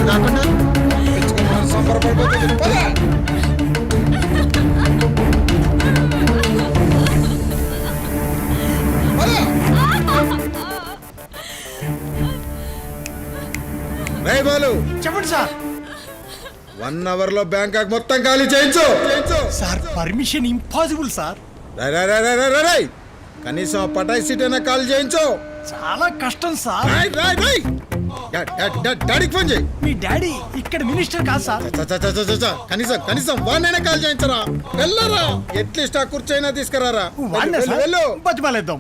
కాకుండా సంబరపడిపోతుంది. బాలు చెప్పండి sir. 1 hour లో బ్యాంకాక్ మొత్తం ఖాళీ చేయించు. Sir permission impossible sir. కనీసం పటాయి సీట్ అయినా ఖాళీ చేయించు. చాలా కష్టం సార్. డాడీకి ఫోన్ చేయి. మీ డాడీ ఇక్కడ మినిస్టర్ కాదు సార్. కనీసం వాడినైనా కాల్ చేయించరా. వెళ్ళరా, ఎట్లీస్ట్ ఆ కుర్చైనా తీసుకురారా. బతిమాలేద్దాం.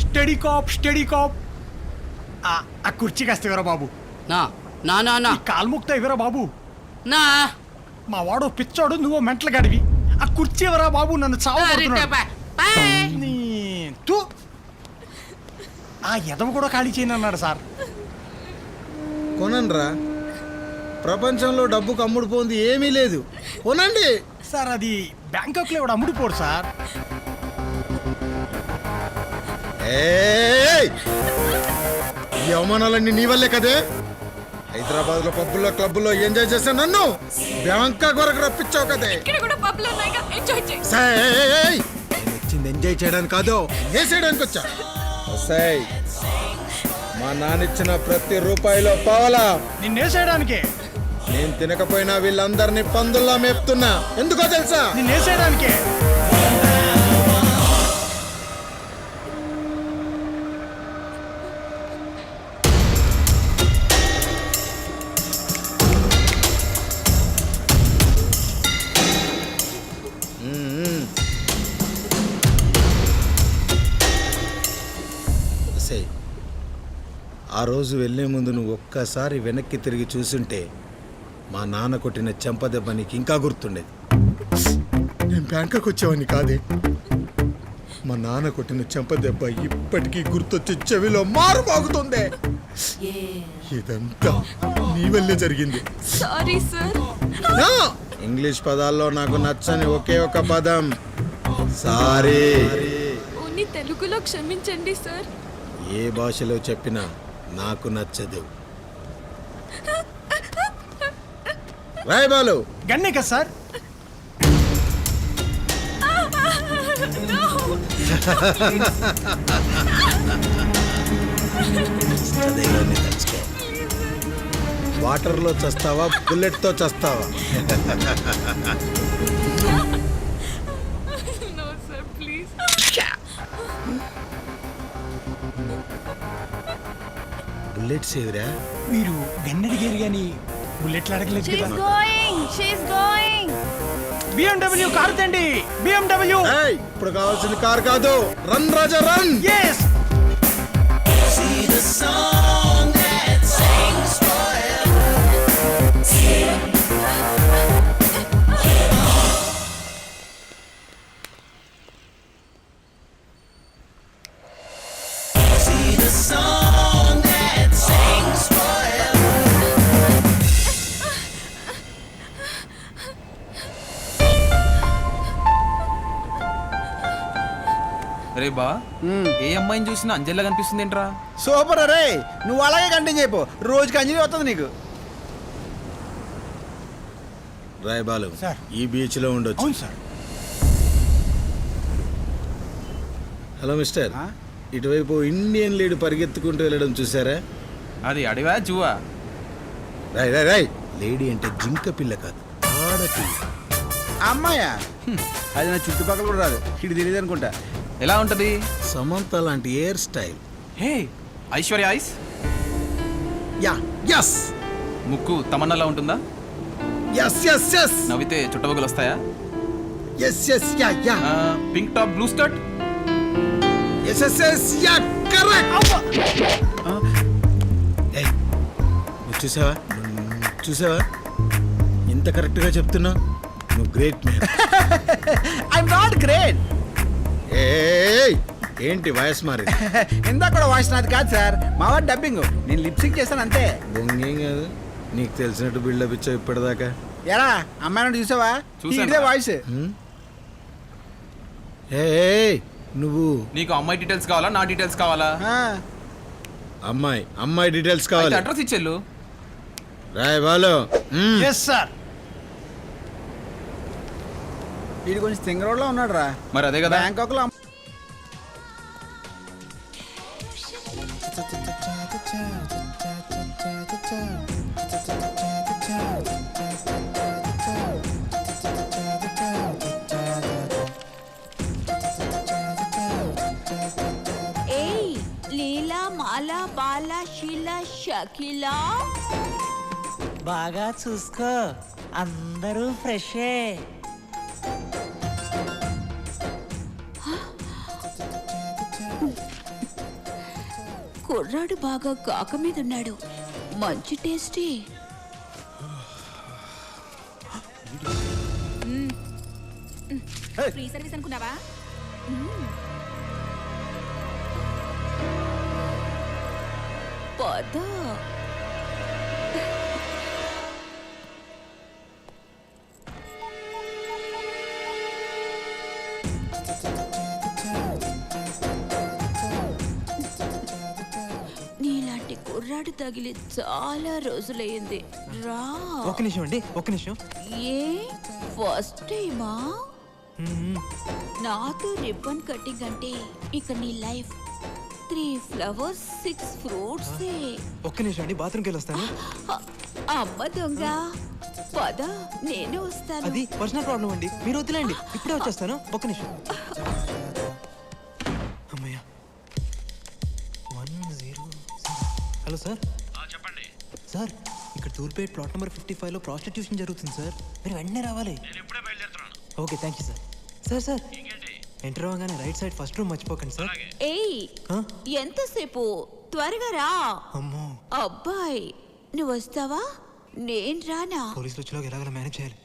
Study cap. ఆ కుర్చీ కాస్త ఇవ్వరా బాబు. నా కాల్ముక్త ఇవ్వరా బాబు. నా మా వాడు పిచ్చోడు, నువ్వు మెంటలు గడివి. ఆ కుర్చీ ఇవ్వరా బాబు, నన్ను చావు. ఆ ఎదవ కూడా ఖాళీ చేయను అన్నాడు సార్. కొనండ్రా, ప్రపంచంలో డబ్బుకు అమ్ముడుపోయింది ఏమీ లేదు. కొనండి సార్. అది బ్యాంకాక్ లో కూడా అమ్ముడుపోడు సార్. ఈ అవమానాలన్నీ నీ వల్లే కదే. హైదరాబాద్ లో పబ్బుల్లో క్లబ్బుల్లో ఎంజాయ్ చేసా నన్ను బ్యాంకాక్ వరకు రప్పించావు కదే. వచ్చింది ఎంజాయ్ చేయడానికి కాదు, వేసేయడానికి వచ్చా. మా నాన్నిచ్చిన ప్రతి రూపాయిలో పావలా నిన్నేసేయడానికే. నేను తినకపోయినా వీళ్ళందరినీ పందుల్లా మేపుతున్నా. ఎందుకో తెలుసా? నిన్నేసేయడానికే. ఆ రోజు వెళ్లే ముందు నువ్వు ఒక్కసారి వెనక్కి తిరిగి చూసుంటే మా నాన్న కొట్టిన చెంపదెబ్బ నీకు ఇంకా గుర్తుండేది. నేను బ్యాంకాక్ వచ్చేవాడిని కాదే. మా నాన్న కొట్టిన చెంపదెబ్బ ఇప్పటికీ గుర్తొచ్చి చెవిలో మారు మోగుతుంది. ఇదంతా నీ వల్లే జరిగింది. Sorry sir. ఇంగ్లీష్ పదాల్లో నాకు నచ్చని ఒకే ఒక పదం సారీ. ఓన్లీ తెలుగులో క్షమించండి సార్. ఏ భాషలో చెప్పినా నాకు నచ్చదు. రాయ్ బాలు. గన్నే కదా సార్. వాటర్ లో చస్తావా, బుల్లెట్ తో చస్తావా? No sir please. బుల్లెట్స్ ఎదురా? మీరు గన్నడిగారు కానీ బుల్లెట్లు అడగలేదు కదా. BMW కారు తండి. BMW. ఇప్పుడు కావాల్సిన కార్ కాదు, రన్ రాజా రన్. yes. రే బా, ఏ అమ్మాయిని చూసినా అంజలిలా కనిపిస్తుంది ఏంట్రా? సూపర్ రే, నువ్వు అలాగే కంటిన్యూ అయిపో. రోజుకి అంజలి వస్తుంది నీకు. రాయ్ బాలు సార్. ఈ బీచ్ లో ఉండొచ్చు. అవును సార్. హలో మిస్టర్, ఇటువైపు ఇండియన్ లీడ్ పరిగెత్తుకుంటూ వెళ్ళడం చూసారా? అది అడివా జువా? రాయ్ రాయ్ రాయ్, లేడీ అంటే జింక పిల్ల కాదు, ఆడపిల్ల. అమ్మాయా? అది నా చుట్టుపక్కల కూడా రాదు. ఇటు తెలియదు అనుకుంటా. ఎలా ఉంటది? సమంత లాంటి hair style. Hey, Aishwarya eyes. Ya yes. ముక్కు తమన్నాలా ఉంటుందా? Yes yes yes. నవ్వితే చుట్టబొగ్గలు వస్తాయా? Yes yes ya ya. Pink top blue skirt. Yes yes yes ya correct. ఏయ్, నువ్వు చూసావా? ఇంత కరెక్ట్గా చెప్తున్నా. నువ్వు great man. I'm not great. ఏయ్, ఏంటి వాయిస్ మారి? ఇందాక కూడా వాయిస్ నాది కాదు సార్, మా వాడు డబ్బింగ్. నేను లిప్సింగ్ చేస్తాను అంతే. బొంగేం కాదు, నీకు తెలిసినట్టు బిల్డప్ ఇచ్చావు ఇప్పటిదాకా. ఎరా అమ్మాయి చూసావా? ఇదే వాయిస్. ఏయ్, నువ్వు నీకు అమ్మాయి డీటెయిల్స్ కావాలా, నా డీటెయిల్స్ కావాలా? అమ్మాయి డీటెయిల్స్ కావాలి. అడ్రస్ ఇచ్చేళ్ళు. రాయ్ బాలు. Yes sir. వీడు కొంచెం సింగర్ రోడ్లో ఉన్నాడు రా. మరి అదే కదా. బ్యాంకాక్ లో ఏయ్ లీలా మాలా బాలా షీలా షకీలా బాగా చూసుకో, అందరూ ఫ్రెషే. కుర్రాడు బాగా కాక మీద ఉన్నాడు, మంచి టేస్టీ. ఫ్రీ సర్వీస్ అనుకున్నావా? పద. నీలాంటి కుర్రాడు తగిలి చాలా రోజులయ్యింది. రా. ఒక్క నిమిషం అండి, ఒక్క నిమిషం. ఏ ఫస్ట్ టైమా? నాతో రిబ్బన్ కటింగ్ అంటే ఇక నీ లైఫ్ 3 flowers 6 fruits. ఒక్క నిమిషం అండి, బాత్రూమ్కి వెళ్ళి వస్తాను. అమ్మ దొంగ, పద నేను వస్తాను. అది పర్సనల్ ప్రాబ్లం అండి, మీరు వద్దులేండి, ఇప్పుడే వచ్చేస్తాను. ఒక్క నిమిషం. అమ్మయ్య. 100. Hello sir. చెప్పండి సార్, ఇక్కడ తూర్పేట్ ప్లాట్ నెంబర్ 55లో ప్రాస్టిట్యూషన్ జరుగుతుంది సార్, మీరు వెంటనే రావాలి. నేను ఇప్పుడే బయలుదేరుతున్నాను. Okay, thank you sir. Sir sir, ఇంకేంటి? ఎంటర్ అవ్వగానే రైట్ సైడ్ ఫస్ట్ రూమ్ మర్చిపోకండి సార్. ఏయ్ ఆ? ఎంతసేపు? త్వరగా రా. అమ్మో, అబ్బాయి నువ్వు వస్తావా? నేను రానా? పోలీసులు వచ్చేలోకి ఎలాగైనా మేనేజ్ చేయాలి.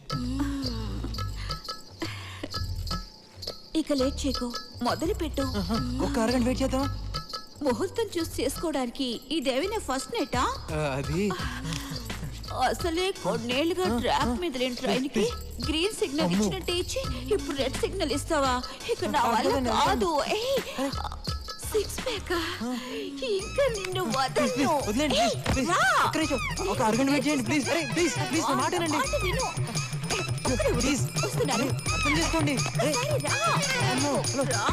ఇక లేట్ చేయకు, మొదలు పెట్టు. ఒక్క అరగంట వెయిట్ చేద్దామా? ముహూర్తం చూసి చేసుకోవడానికి ఇదేమైనా ఫస్ట్ నెట్టా? అది అసలే కొన్నేళ్లుగా ట్రాక్ మీద లేని ట్రైన్ కి గ్రీన్ సిగ్నల్ ఇచ్చినట్టే ఇచ్చి ఇప్పుడు రెడ్ సిగ్నల్ ఇస్తావా? ఇక నా వల్ల కాదు. సిక్స్ ప్యాక్ ఇంకా నిన్ను వదలను. వదిలేండి ఏయ్, ప్లీజ్, రా. ఒక్క నిమిషం, ఒక అరగంట వెయిట్ చేయండి ప్లీజ్. అరే ప్లీజ్ ప్లీజ్, నా మాట వినండి మాట విను. ఒక్కడే ఉండు. ప్లీజ్, వస్తున్నాను. అర్థం చేసుకోండి. సరే, రా. రా.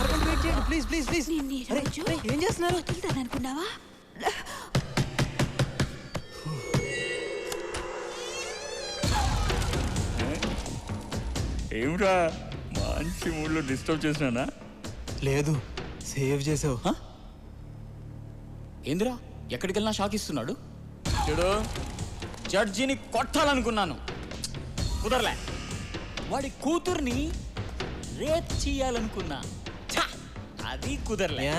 అరగంట వెయిట్ చేయండి ప్లీజ్ ప్లీజ్ ప్లీజ్. నిన్ను ఈ అరే, రోజు అరే, ఏం చేస్తున్నారు? వదులుతాననుకున్నావా? ఏమిరా మంచి మూడ్లో డిస్టర్బ్ చేసినానా? లేదు, సేవ్ చేసావు. ఏందిరా ఎక్కడికి వెళ్ళినా షాక్ ఇస్తున్నాడు. చూడు, జడ్జిని కొట్టాలనుకున్నాను, కుదరలే. వాడి కూతుర్ని రేప్ చేయాలనుకున్నా, ఛ, అది కుదరలే. ఏ?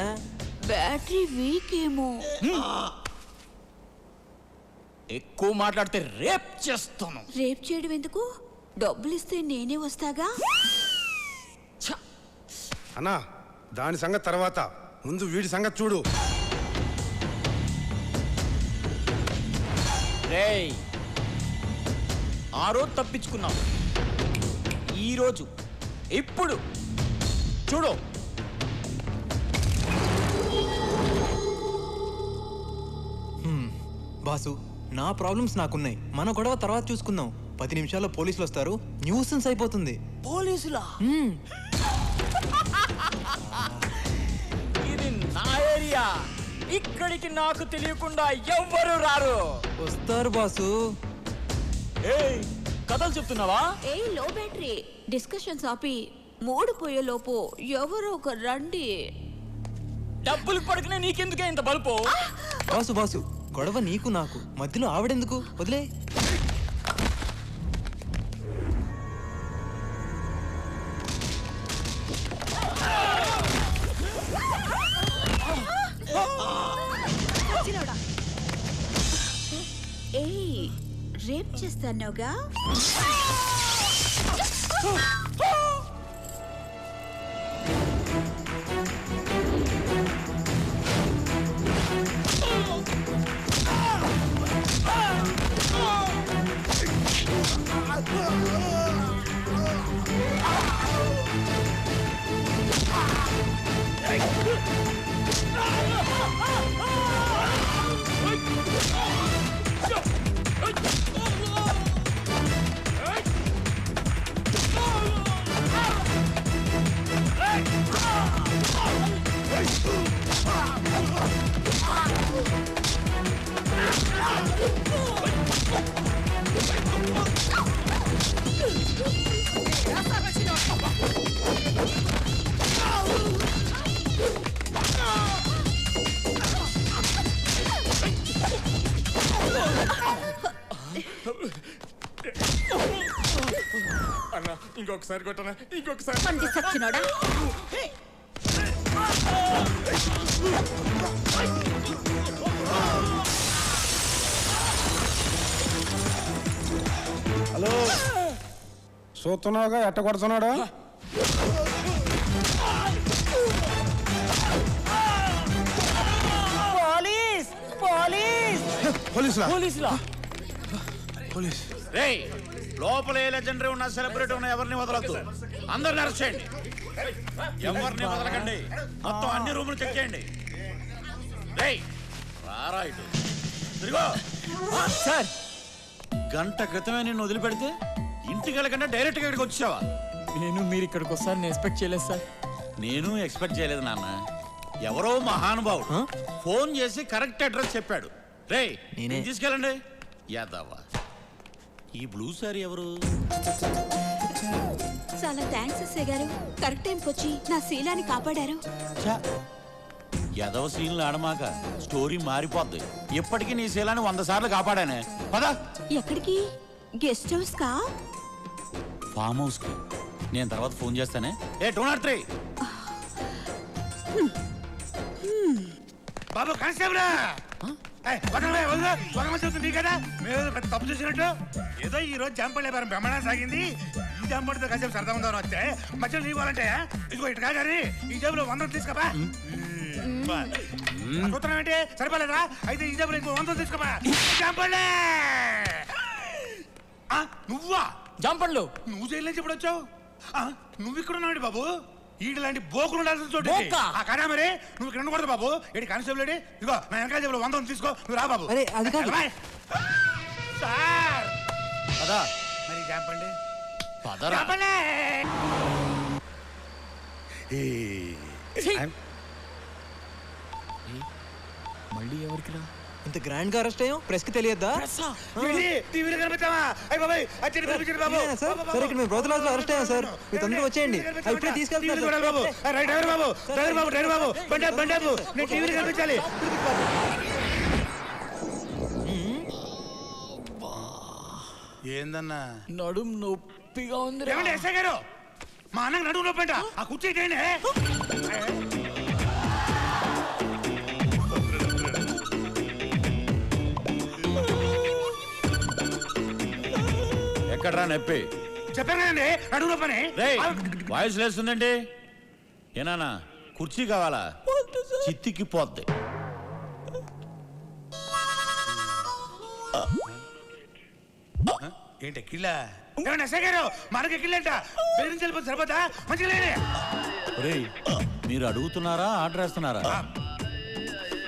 బ్యాటరీ వీక్ ఏమో. ఎక్కువ మాట్లాడితే రేప్ చేస్తాను. రేప్ చేయడం ఎందుకు? డబ్బులు ఇస్తే నేనే వస్తాగా. ఛ, అన్నా దాని సంగతి తర్వాత, ముందు వీడి సంగతి చూడు. రేయ్, ఆ రోజు తప్పించుకున్నావు, ఈరోజు ఇప్పుడు చూడు. బాసు, నా ప్రాబ్లమ్స్ నాకున్నాయి, మన గొడవ తర్వాత చూసుకుందాం. 10 నిమిషాల్లో పోలీసులు వస్తారు, న్యూసెన్స్ అయిపోతుంది. పోలీసులా? ఇది నా ఏరియా, ఇక్కడికి నాకు తెలియకుండా ఎవ్వరు రారు. వస్తారు బాసు. ఏయ్, కథలు చెప్తున్నావా? ఏ లో బ్యాటరీ డిస్కషన్స్ ఆపి మూడు పోయేలోపు ఎవరో ఒక రండి. డబ్బులు పడుకునే నీకెందుకే ఇంత బల్పు? బాసు బాసు, గొడవ నీకు నాకు మధ్యలో ఆవిడెందుకు? వదిలే. ఏయ్, రేప్ చేస్తానోగా. ఇంకొకసారి కొట్టనా ఇంకొకసారి పంది సచ్చినోడా. హలో చూస్తున్నావుగా ఎట్ట కొడుతున్నాడు. పోలీస్ పోలీస్ పోలీసులా పోలీసులా పోలీస్ రేయ్ లోపల ఏ లెజెండరీ ఉన్నా సెలబ్రిటీ ఉన్నా ఎవరిని వదలొద్దు. అందరిని అరెస్ట్ చేయండి. ఎవరిని వదలకండి. మొత్తం అన్ని రూములు చెక్ చేయండి. రేయ్ రారా ఇటు తిరుగో. సార్ గంట క్రితమే నిన్ను వదిలిపెడితే ఇంటికి వెళ్ళకుండా డైరెక్ట్ గా ఇక్కడికి వచ్చావా? నేను మీరు ఇక్కడికి వస్తారని ఎక్స్పెక్ట్ చేయలేదు సార్. నేను ఎక్స్పెక్ట్ చేయలేదు నాన్న. ఎవరో మహానుభావుడు ఫోన్ చేసి కరెక్ట్ అడ్రస్ చెప్పాడు. రేయ్ నేనే. తీసుకెళ్ళండి. యాదవ్వా ఈ బ్లూ సారీ ఎవరు? చాలా థ్యాంక్స్ ఎస్ఐ గారు, కరెక్ట్ టైంకి వచ్చి నా శీలాన్ని కాపాడారు. యదవ సీన్లు ఆడమాక, స్టోరీ మారిపోద్ది. ఇప్పటికీ నీ శీలాన్ని 100 సార్లు కాపాడానే. పద. ఎక్కడికి? గెస్ట్ హౌస్ కా? ఫామ్ హౌస్ కి. నేను తర్వాత ఫోన్ చేస్తానే. ఏ 203 బాబు కానిస్టేబుల్ కదా మీరు పెద్ద తప్పు చేసినట్టు. ఏదో ఈ రోజు జాంపల్ వ్యాపారం బ్రహ్మాండం సాగింది. ఈ జాంపడితో కాసేపు సరదా ఉందని వస్తే మధ్యలో నీవాలంటే ఇదిగో ఇటు కాగాని ఈ జేబులో 100 తీసుకోపా. చూస్తున్నాం ఏంటి సరిపోలేదా? అయితే ఈ జేబులో ఇంకో 100 తీసుకోపా. జాంపళ్ళే నువ్వా? జంపండ్లు నువ్వు జైలు నుంచి ఎప్పుడు వచ్చావు? నువ్వు ఇక్కడ ఉన్నాడు బాబు. ఈడు లాంటి బోకులు ఉండాల్సిన చోటు బోకా? కాదా మరి నువ్వు ఇక్కడ ఉండకూడదు బాబు. ఏడు కానిస్టేబుల్ ఇదిగో నా వెనకాల జేబులో 100 తీసుకో. నువ్వు రా బాబు. అరే, అది కాదు. సార్ పదా. మరి జాంపండి పదరా. మళ్ళీ ఎవరికి రా? ఇంత గ్రాండ్ గా అరెస్ట్ అయ్యాం, ప్రెస్ కి తెలియద్దా? టీవీలో కనిపించావా? అయ్య బాబాయ్ వచ్చేది పంపించండి బాబు. సార్ సార్ ఇక్కడ మేము బ్రోతలాజ్ లో అరెస్ట్ అయ్యాం సార్. మీరు తొందరగా వచ్చేయండి. ఇప్పుడే తీసుకెళ్తాను బాబు. డ్రైవర్ బాబు డ్రైవర్ బాబు డ్రైవర్ బాబు బండాబు బండాబు నేను టీవీలో కనిపించాలి. ఏందన్నా నడుం నొప్పిగా ఉంది. ఏమండి ఎస్ఐ గారు మా అన్నకు నడువు నొప్పంట. ఆ కుర్చీ ఇటేయండి. ఎక్కడ్రా నొప్పి? చెప్పాను కదండి నడువు నొప్పని. రేయ్ వాయిస్ లేస్తుందండి. ఏనానా కుర్చీ కావాలా? చిత్తికి పోద్ది. ఏంటి కిళ్ళా? ఏమండి ఎస్ఐ గారు మనకి కిళ్ళంట బెదిరించి వెళ్ళిపోతే సరిపోతా? మంచిగా లేని రేయ్ మీరు అడుగుతున్నారా ఆర్డర్ వేస్తున్నారా?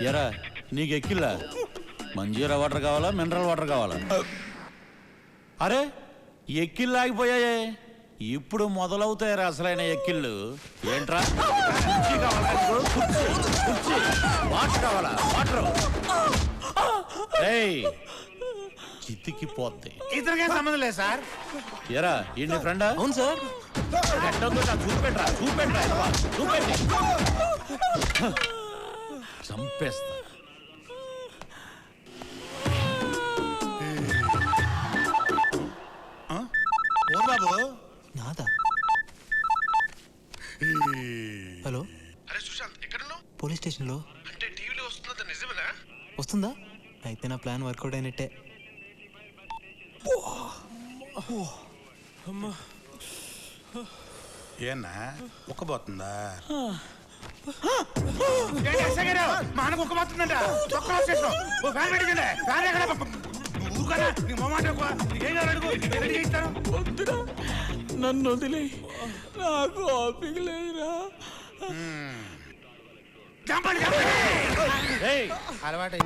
ఎరా నీకు ఎక్కిల్లా? మంజీరా వాటర్ కావాలా మినరల్ వాటర్ కావాలా? అరే ఎక్కిళ్ళు ఆగిపోయాయే. ఇప్పుడు మొదలవుతాయి అసలైన ఎక్కిళ్ళు. ఏంట్రా కుర్చీ కావాలా? కుర్చీ వాటర్ కావాలా? వాటర్. రేయ్ చిత్తికి పోద్ది. ఇతనికేం సంబంధం లేదు సార్. ఎరా ఈ ఫ్రెండా? అవును సార్. చూపెట్రా చూపెట్రా చూపెట్టి చంపేస్తా. బాబు నాదా? హలో అరే సుశాంత్ ఎక్కడున్నావు? పోలీస్ స్టేషన్ లో. అంటే టీవీలో వస్తుందా? నిజమేనా? వస్తుందా? అయితే నా ప్లాన్ వర్కౌట్ అయినట్టే. ఏనా ఉక్కబోతుందా? మా అన్నకు ఉక్కబోతుందంట. ఊరుకనా నీ మొమాట ఏం అడుగు రెడీ ఇస్తాను. నన్ను వదిలే, నాకు ఓపిక లేదురా. అలవాటు